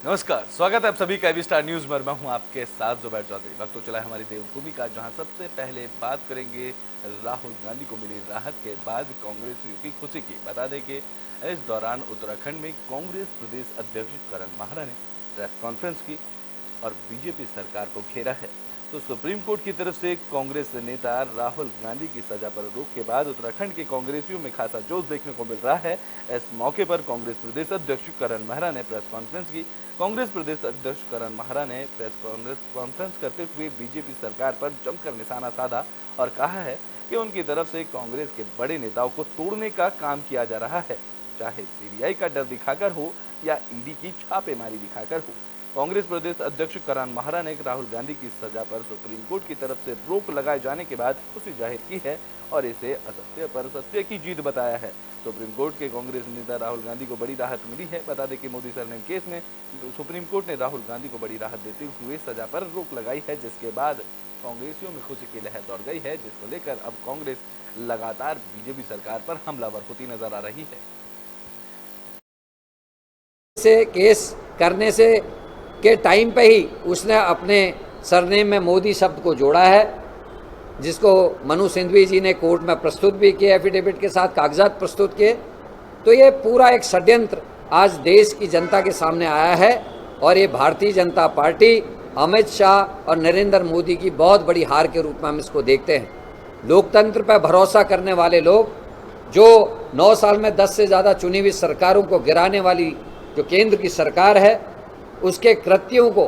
नमस्कार, स्वागत है आप सभी का स्टार न्यूज में। मैं हूं आपके साथ जुबैर चौधरी। वक्त तो चला है हमारी देवभूमि का, जहां सबसे पहले बात करेंगे राहुल गांधी को मिली राहत के बाद कांग्रेसियों की खुशी की। बता दें कि इस दौरान उत्तराखंड में कांग्रेस प्रदेश अध्यक्ष करण माहरा ने प्रेस कॉन्फ्रेंस की और बीजेपी सरकार को घेरा है। तो सुप्रीम कोर्ट की तरफ से कांग्रेस नेता राहुल गांधी की सजा पर रोक के बाद उत्तराखंड के कांग्रेसियों में खासा जोश देखने को मिल रहा है। इस मौके पर कांग्रेस प्रदेश अध्यक्ष करण माहरा ने प्रेस कॉन्फ्रेंस की। कांग्रेस प्रदेश अध्यक्ष करण माहरा ने प्रेस कॉन्फ्रेंस करते हुए बीजेपी सरकार पर जमकर निशाना साधा और कहा है कि उनकी तरफ से कांग्रेस के बड़े नेताओं को तोड़ने का काम किया जा रहा है, चाहे सीबीआई का डर दिखाकर हो या ईडी की छापेमारी दिखाकर हो। कांग्रेस प्रदेश अध्यक्ष करण माहरा ने राहुल गांधी की सजा पर सुप्रीम कोर्ट की तरफ से रोक लगाए जाने के बाद खुशी जाहिर की है और इसे असत्य पर सत्य की जीत बताया है। सुप्रीम कोर्ट के कांग्रेस नेता राहुल गांधी को बड़ी राहत मिली है। बता दें कि मोदी सरनेम केस में सुप्रीम कोर्ट ने राहुल गांधी को बड़ी राहत देते हुए सजा पर रोक लगाई है, जिसके बाद कांग्रेसियों में खुशी की लहर दौड़ गई है, जिसको लेकर अब कांग्रेस लगातार बीजेपी सरकार पर हमलावर होती नजर आ रही है। से केस करने से के टाइम पे ही उसने अपने सरनेम में मोदी शब्द को जोड़ा है, जिसको मनु सिंघवी जी ने कोर्ट में प्रस्तुत भी किए, एफिडेविट के साथ कागजात प्रस्तुत किए। तो ये पूरा एक षड्यंत्र आज देश की जनता के सामने आया है और ये भारतीय जनता पार्टी, अमित शाह और नरेंद्र मोदी की बहुत बड़ी हार के रूप में हम इसको देखते हैं। लोकतंत्र पर भरोसा करने वाले लोग, जो 9 साल में 10 से ज़्यादा चुनी हुई सरकारों को गिराने वाली जो केंद्र की सरकार है, उसके कृत्यों को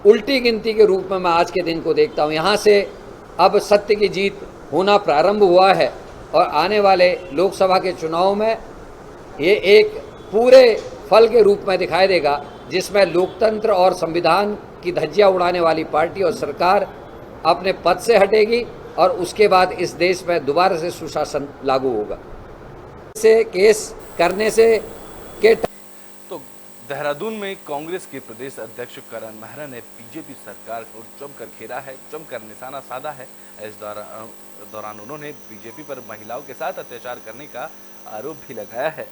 उल्टी गिनती के रूप में मैं आज के दिन को देखता हूँ। यहाँ से अब सत्य की जीत होना प्रारंभ हुआ है और आने वाले लोकसभा के चुनाव में ये एक पूरे फल के रूप में दिखाई देगा, जिसमें लोकतंत्र और संविधान की धज्जियाँ उड़ाने वाली पार्टी और सरकार अपने पद से हटेगी और उसके बाद इस देश में दोबारा से सुशासन लागू होगा। से केस करने से के तो देहरादून में कांग्रेस के प्रदेश अध्यक्ष करण माहरा ने बीजेपी सरकार को जमकर घेरा है, जमकर निशाना साधा है। इस दौरान उन्होंने बीजेपी पर महिलाओं के साथ अत्याचार करने का आरोप भी लगाया है।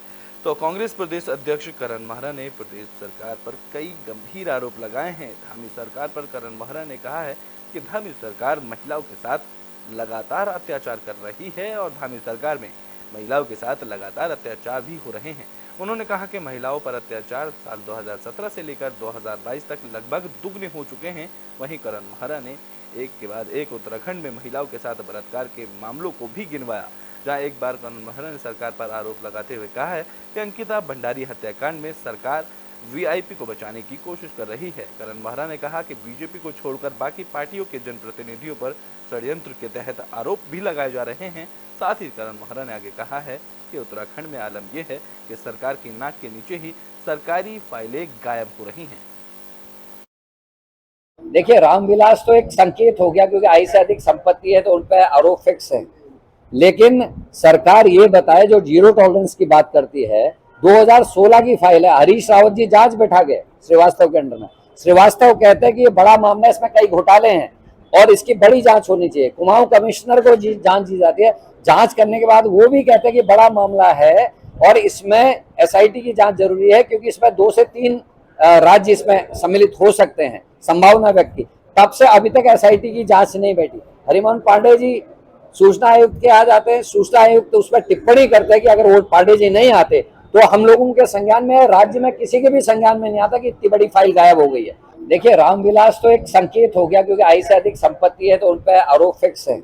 तो कांग्रेस प्रदेश अध्यक्ष करण माहरा ने प्रदेश सरकार पर कई गंभीर आरोप लगाए हैं। धामी सरकार पर करण माहरा ने कहा है कि धामी सरकार महिलाओं के साथ लगातार अत्याचार कर रही है और धामी सरकार में महिलाओं के साथ लगातार अत्याचार भी हो रहे हैं। उन्होंने कहा कि महिलाओं पर अत्याचार साल 2017 से लेकर 2022 तक लगभग दुगने हो चुके हैं। वहीं करण माहरा ने एक के बाद एक उत्तराखंड में महिलाओं के साथ बलात्कार के मामलों को भी गिनवाया, जहां एक बार करण माहरा ने सरकार पर आरोप लगाते हुए कहा है कि अंकिता भंडारी हत्याकांड में सरकार वीआईपी को बचाने की कोशिश कर रही है। करण माहरा ने कहा कि बीजेपी को छोड़कर बाकी पार्टियों के जनप्रतिनिधियों पर षड्यंत्र के तहत आरोप भी लगाए जा रहे हैं। साथ ही करण माहरा ने आगे कहा है कि उत्तराखंड में आलम यह है कि सरकार की नाक के नीचे ही सरकारी फाइलें गायब हो रही हैं। देखिए, रामविलास तो एक संकेत हो गया, क्योंकि आई से अधिक संपत्ति है तो उन पर आरोप फिक्स है। लेकिन सरकार ये बताए, जो जीरो टॉलरेंस की बात करती है, 2016 की फाइल है। हरीश रावत जी जांच बैठा गए श्रीवास्तव के अंडर में। श्रीवास्तव कहते हैं कि ये बड़ा मामला है, इसमें कई घोटाले हैं और इसकी बड़ी जांच होनी चाहिए। कुमाऊं कमिश्नर को जांच दी जाती है। जांच करने के बाद वो भी कहते हैं कि बड़ा मामला है और इसमें एसआईटी की जांच जरूरी है, क्योंकि इसमें 2 से 3 राज्य इसमें सम्मिलित हो सकते हैं, संभावना व्यक्त की। तब से अभी तक एसआईटी की जांच नहीं बैठी। हरिमोहन पांडे जी सूचना आयुक्त के आ जाते हैं, सूचना आयुक्त उस पर टिप्पणी करते हैं कि अगर वो पांडे जी नहीं आते तो हम लोगों के संज्ञान में, राज्य में किसी के भी संज्ञान में नहीं आता कि इतनी बड़ी फाइल गायब हो गई है। देखिए, रामविलास तो एक संकेत हो गया, क्योंकि आई से अधिक संपत्ति है तो उन पर आरोप फिक्स है।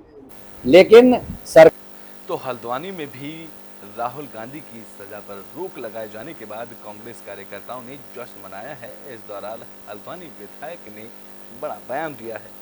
लेकिन तो हल्द्वानी में भी राहुल गांधी की सजा पर रोक लगाए जाने के बाद कांग्रेस कार्यकर्ताओं ने जश्न मनाया है। इस दौरान हल्द्वानी विधायक ने बड़ा बयान दिया है।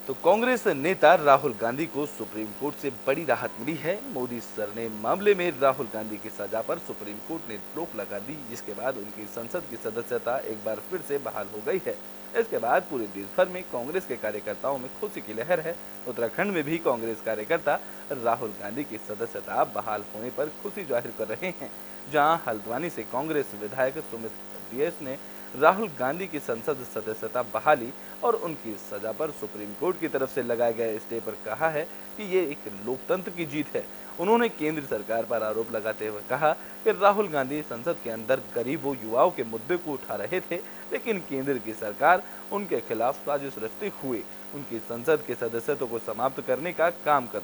तो कांग्रेस नेता राहुल गांधी को सुप्रीम कोर्ट से बड़ी राहत मिली है। मोदी सरनेम मामले में राहुल गांधी की सजा पर सुप्रीम कोर्ट ने रोक लगा दी, जिसके बाद उनकी संसद की सदस्यता एक बार फिर से बहाल हो गई है। इसके बाद पूरे देश भर में कांग्रेस के कार्यकर्ताओं में खुशी की लहर है। उत्तराखंड में भी कांग्रेस कार्यकर्ता राहुल गांधी की सदस्यता बहाल होने पर खुशी जाहिर कर रहे हैं, जहां हल्द्वानी से कांग्रेस विधायक सुमित DS ने राहुल गांधी की संसद सदस्यता बहाली और उनकी सजा पर सुप्रीम कोर्ट की तरफ से लगाए गए स्टे पर कहा है कि ये एक लोकतंत्र की जीत है। उन्होंने केंद्र सरकार पर आरोप लगाते हुए कहा कि राहुल गांधी संसद के अंदर गरीबों युवाओं के मुद्दे को उठा रहे थे, लेकिन केंद्र की सरकार उनके खिलाफ साजिश रचते हुए उनकी संसद के सदस्यत्व को समाप्त करने का काम कर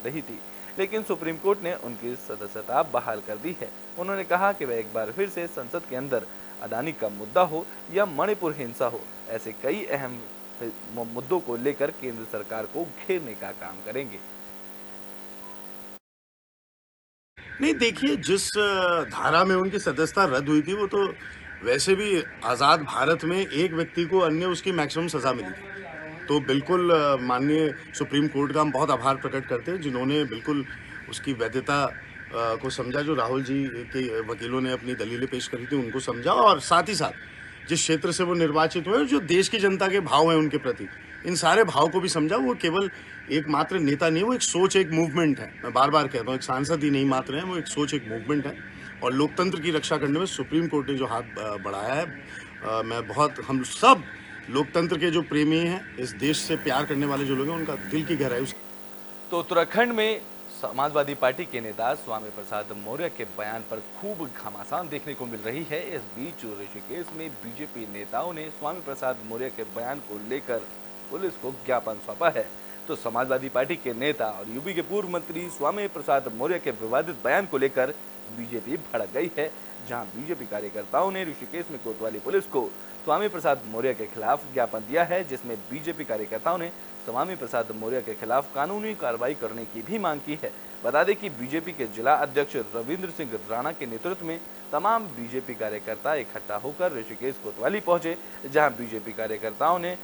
रही थी। लेकिन सुप्रीम कोर्ट ने उनकी सदस्यता बहाल कर दी है। उन्होंने कहा कि वह एक बार फिर से संसद के अंदर अडानी का मुद्दा हो या मणिपुर हिंसा हो, ऐसे कई अहम मुद्दों को लेकर केंद्र सरकार को घेरने का काम करेंगे। नहीं देखिए, जिस धारा में उनकी सदस्यता रद्द हुई थी, वो तो वैसे भी आज़ाद भारत में एक व्यक्ति को अन्य उसकी मैक्सिमम सज़ा मिली थी। तो बिल्कुल माननीय सुप्रीम कोर्ट का हम बहुत आभार प्रकट करते हैं, जिन्होंने बिल्कुल उसकी वैधता को समझा, जो राहुल जी के वकीलों ने अपनी दलीलें पेश करी थी, उनको समझा और साथ ही साथ जिस क्षेत्र से वो निर्वाचित हुए, जो देश की जनता के भाव हैं उनके प्रति, इन सारे भाव को भी समझा। वो केवल एकमात्र नेता नहीं, वो एक सोच, एक मूवमेंट है। मैं बार-बार कहता हूँ, एक सांसद ही नहीं मात्र हैं, वो एक सोच, एक मूवमेंट है और लोकतंत्र की रक्षा करने में सुप्रीम कोर्ट ने जो हाथ बढ़ाया है, मैं बहुत हम सब लोकतंत्र के जो प्रेमी हैं, इस देश से प्यार करने वाले जो लोग हैं, उनका दिल की गहराई से तो उत्तराखंड में समाजवादी पार्टी के नेता स्वामी प्रसाद मौर्य के बयान पर खूब घमासान देखने को मिल रही है। इस बीच ऋषिकेश में बीजेपी नेताओं ने स्वामी प्रसाद मौर्य के बयान को लेकर पुलिस को ज्ञापन सौंपा है। तो समाजवादी पार्टी के नेता और यूपी के पूर्व मंत्री स्वामी प्रसाद मौर्य के विवादित बयान को लेकर बीजेपी भड़क गई है। जहां बीजेपी कार्यकर्ताओं ने ऋषिकेश में कोतवाली पुलिस को स्वामी प्रसाद मौर्य के खिलाफ ज्ञापन दिया है, जिसमें बीजेपी कार्यकर्ताओं ने स्वामी प्रसाद मौर्य के खिलाफ कानूनी कार्रवाई करने की भी मांग की है। बता दें कि बीजेपी के जिला अध्यक्ष रविंद्र सिंह राणा के नेतृत्व में तमाम बीजेपी कार्यकर्ता इकट्ठा होकर ऋषिकेश कोतवाली पहुंचे, जहां बीजेपी कार्यकर्ताओं ने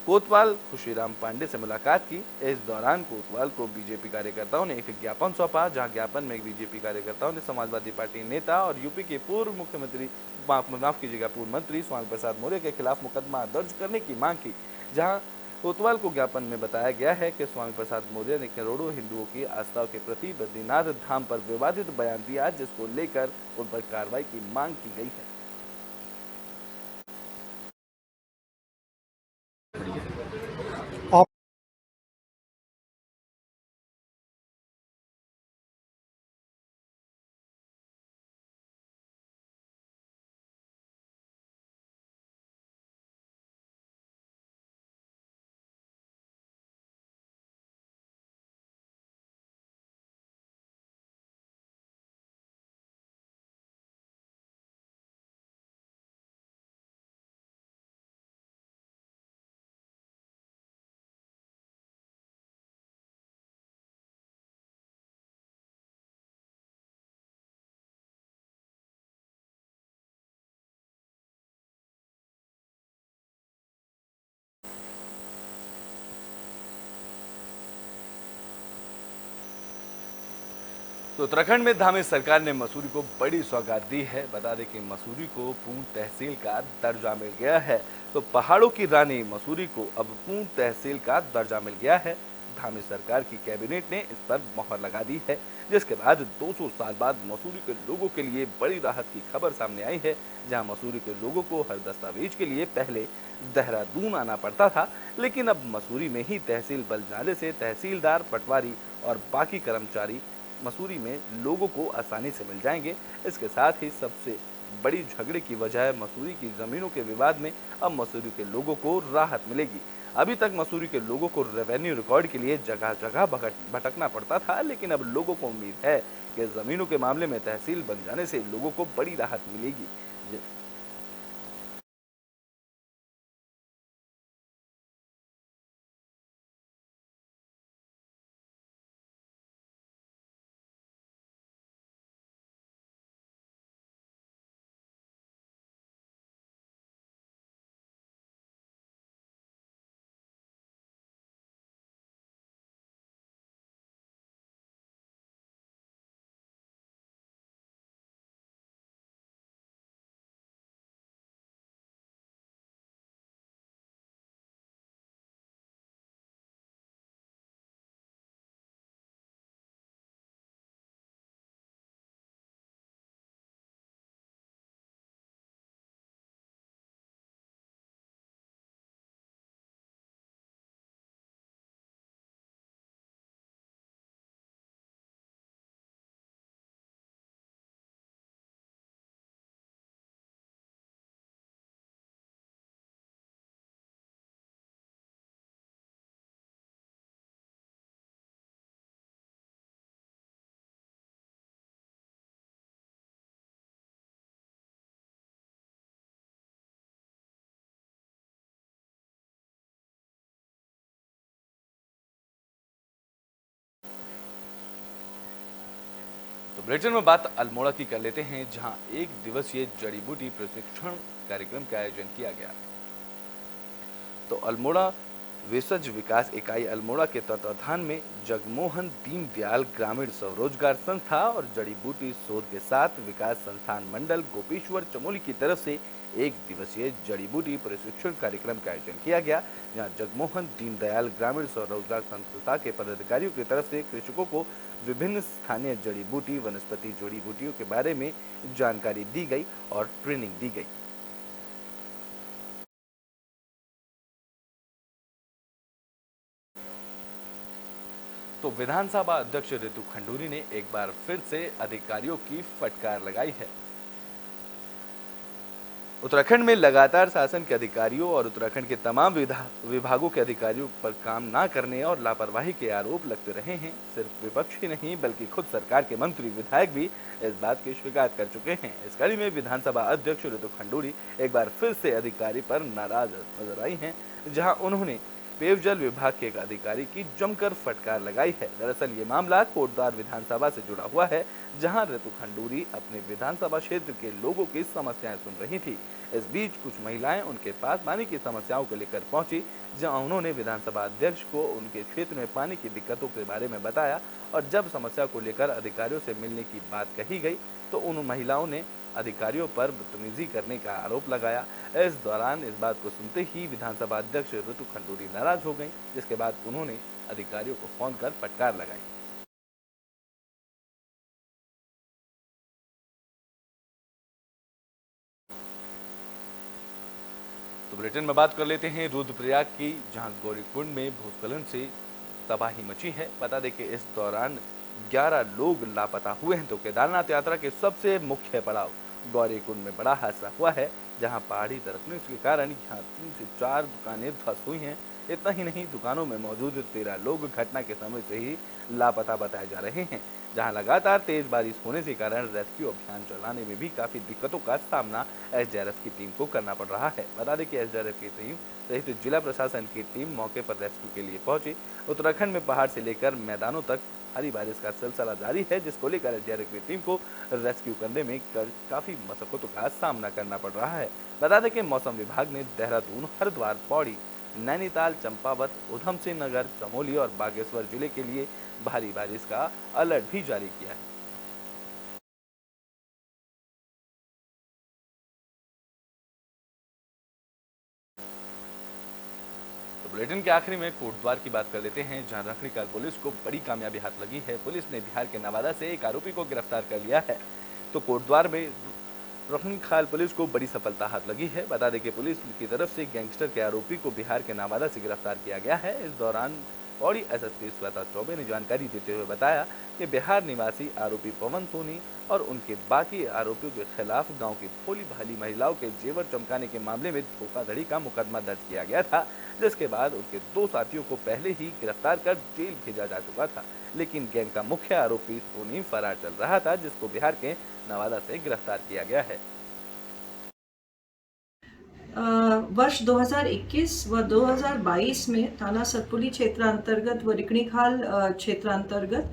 कोतवाल खुशीराम पांडे से मुलाकात की। इस दौरान कोतवाल को बीजेपी कार्यकर्ताओं ने एक ज्ञापन सौंपा, जहां ज्ञापन में बीजेपी कार्यकर्ताओं ने समाजवादी पार्टी नेता और यूपी के पूर्व मुख्यमंत्री माफ कीजिएगा पूर्व मंत्री स्वामी प्रसाद मौर्य के खिलाफ मुकदमा दर्ज करने की मांग की। जहां कोतवाल को ज्ञापन में बताया गया है कि स्वामी प्रसाद मौर्य ने करोड़ों हिंदुओं की आस्थाओं के प्रति बद्रीनाथ धाम पर विवादित बयान दिया, जिसको लेकर उन पर कार्रवाई की मांग की गई है। तो उत्तराखंड में धामी सरकार ने मसूरी को बड़ी सौगात दी है। बता दें कि मसूरी को पूर्ण तहसील का दर्जा मिल गया है। तो पहाड़ों की रानी मसूरी को अब पूर्ण तहसील का दर्जा मिल गया है। धामी सरकार की कैबिनेट ने इस पर मोहर लगा दी है, जिसके बाद 200 साल बाद मसूरी के लोगों के लिए बड़ी राहत की खबर सामने आई है। जहां मसूरी के लोगों को हर दस्तावेज के लिए पहले देहरादून आना पड़ता था, लेकिन अब मसूरी में ही तहसील बन जाने से तहसीलदार, पटवारी और बाकी कर्मचारी मसूरी में लोगों को आसानी से मिल जाएंगे। इसके साथ ही सबसे बड़ी झगड़े की वजह मसूरी की जमीनों के विवाद में अब मसूरी के लोगों को राहत मिलेगी। अभी तक मसूरी के लोगों को रेवेन्यू रिकॉर्ड के लिए जगह जगह भटकना पड़ता था, लेकिन अब लोगों को उम्मीद है कि जमीनों के मामले में तहसील बन जाने से लोगों को बड़ी राहत मिलेगी। बुलेटिन में बात अल्मोड़ा की कर लेते हैं, जहां एक दिवसीय जड़ी बूटी प्रशिक्षण कार्यक्रम का आयोजन किया गया। तो अल्मोड़ा वेसज विकास इकाई अल्मोड़ा के तत्वाधान में जगमोहन दीनदयाल ग्रामीण स्वरोजगार संस्था और जड़ी बूटी शोध के साथ विकास संस्थान मंडल गोपेश्वर चमोली की तरफ से एक दिवसीय जड़ी बूटी प्रशिक्षण कार्यक्रम का आयोजन किया गया, जहां जगमोहन दीनदयाल ग्रामीण स्वरोजगार संस्था के पदाधिकारियों की तरफ से कृषकों को विभिन्न स्थानीय जड़ी बूटी वनस्पति जड़ी बूटियों के बारे में जानकारी दी गई और ट्रेनिंग दी गई। तो विधानसभा अध्यक्ष ऋतु खंडूरी ने एक बार फिर से अधिकारियों की फटकार लगाई है। उत्तराखंड में लगातार शासन के अधिकारियों और उत्तराखंड के तमाम विभागों के अधिकारियों पर काम न करने और लापरवाही के आरोप लगते रहे हैं। सिर्फ विपक्ष ही नहीं बल्कि खुद सरकार के मंत्री विधायक भी इस बात की शिकायत कर चुके हैं। इस कड़ी में विधानसभा अध्यक्ष ऋतु खंडूरी एक बार फिर से अधिकारी पर नाराज नजर आई हैं, जहां उन्होंने पेयजल विभाग के एक अधिकारी की जमकर फटकार लगाई है। दरअसल ये मामला कोटद्वार विधानसभा से जुड़ा हुआ है, जहां ऋतु खंडूरी अपने विधानसभा क्षेत्र के लोगों की समस्याएं सुन रही थी। इस बीच कुछ महिलाएं उनके पास पानी की समस्याओं को लेकर पहुंची, जहां उन्होंने विधानसभा अध्यक्ष को उनके क्षेत्र में पानी की दिक्कतों के बारे में बताया और जब समस्या को लेकर अधिकारियों से मिलने की बात कही गई तो उन महिलाओं ने अधिकारियों पर बदतमीजी करने का आरोप लगाया। इस दौरान इस बात को सुनते ही विधानसभा अध्यक्ष ऋतु खंडूरी नाराज हो गई, जिसके बाद उन्होंने अधिकारियों को फोन कर फटकार लगाई। तो बुलेटिन में बात कर लेते हैं रुद्रप्रयाग की, जहां गौरीकुंड में भूस्खलन से तबाही मची है। बता दें कि इस दौरान 11 लोग लापता हुए हैं। तो केदारनाथ यात्रा के सबसे मुख्य पड़ाव गौरीकुंड में बड़ा हादसा हुआ है, जहां पहाड़ी दरकने के कारण यहां 3 से 4 दुकानें ध्वस्त हुई हैं। इतना ही नहीं, दुकानों में मौजूद 13 लोग घटना के समय से ही लापता बताए जा रहे हैं, जहां लगातार तेज बारिश होने के कारण रेस्क्यू अभियान चलाने में भी काफी दिक्कतों का सामना एसडीआरएफ की टीम को करना पड़ रहा है। बता दें कि एसडीआरएफ की टीम सहित जिला प्रशासन की टीम मौके पर रेस्क्यू के लिए पहुंची। उत्तराखंड में पहाड़ से लेकर मैदानों तक भारी बारिश का सिलसिला जारी है, जिसको लेकर एसडीआरएफ की टीम को रेस्क्यू करने में काफी मशक्कतों का सामना करना पड़ रहा है। बता दें कि मौसम विभाग ने देहरादून, हरिद्वार, पौड़ी, नैनीताल, चंपावत, उधम सिंह नगर, चमोली और बागेश्वर जिले के लिए भारी बारिश का अलर्ट भी जारी किया है। तो बुलेटिन के आखिरी में कोटद्वार की बात कर लेते हैं, जहां रखड़ीकाल पुलिस को बड़ी कामयाबी हाथ लगी है। पुलिस ने बिहार के नवादा से एक आरोपी को गिरफ्तार कर लिया है। तो कोटद्वार में रखड़ीकाल पुलिस को बड़ी सफलता हाथ लगी है। बता दें कि पुलिस की तरफ से गैंगस्टर के आरोपी को बिहार के नवादा से गिरफ्तार किया गया है। इस दौरान पौड़ी एसएसपी श्वेता चौबे ने जानकारी देते हुए बताया कि बिहार निवासी आरोपी पवन सोनी और उनके बाकी आरोपियों के खिलाफ गांव की भोली भाली महिलाओं के जेवर चमकाने के मामले में धोखाधड़ी का मुकदमा दर्ज किया गया था, जिसके बाद उनके 2 साथियों को पहले ही गिरफ्तार कर जेल भेजा जा चुका था। लेकिन गैंग का मुख्य आरोपी सोनी फरार चल रहा था, जिसको बिहार के नवादा से गिरफ्तार किया गया है। वर्ष 2021 व 2022 में थाना सतपुली क्षेत्र अंतर्गत व रिकड़ीखाल क्षेत्र अंतर्गत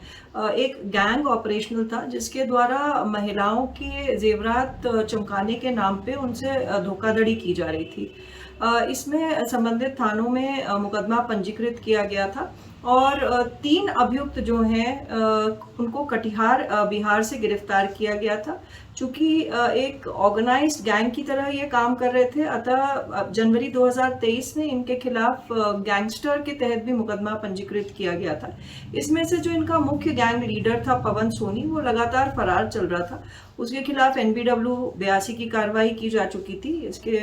एक गैंग ऑपरेशनल था, जिसके द्वारा महिलाओं के जेवरात चमकाने के नाम पे उनसे धोखाधड़ी की जा रही थी। इसमें संबंधित थानों में मुकदमा पंजीकृत किया गया था और 3 अभियुक्त जो हैं उनको कटिहार बिहार से गिरफ्तार किया गया था। चूंकि एक ऑर्गेनाइज्ड गैंग की तरह ये काम कर रहे थे, अतः जनवरी 2023 में इनके खिलाफ गैंगस्टर के तहत भी मुकदमा पंजीकृत किया गया था। इसमें से जो इनका मुख्य गैंग लीडर था पवन सोनी, वो लगातार फरार चल रहा था। उसके खिलाफ NBW 82 की कार्रवाई की जा चुकी थी। इसके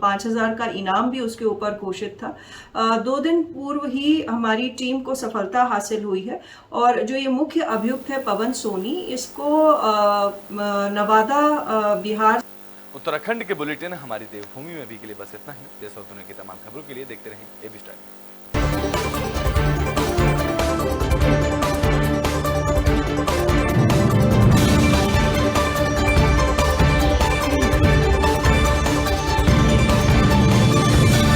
5000 का इनाम भी उसके ऊपर घोषित था। 2 दिन पूर्व ही हमारी टीम को सफलता हासिल हुई है और जो ये मुख्य अभियुक्त है पवन सोनी, इसको नवादा बिहार। उत्तराखंड के बुलेटिन हमारी देवभूमि में अभी के लिए बस इतना ही। देश और दुनिया की तमाम खबरों के लिए देखते रहें एबी स्टार।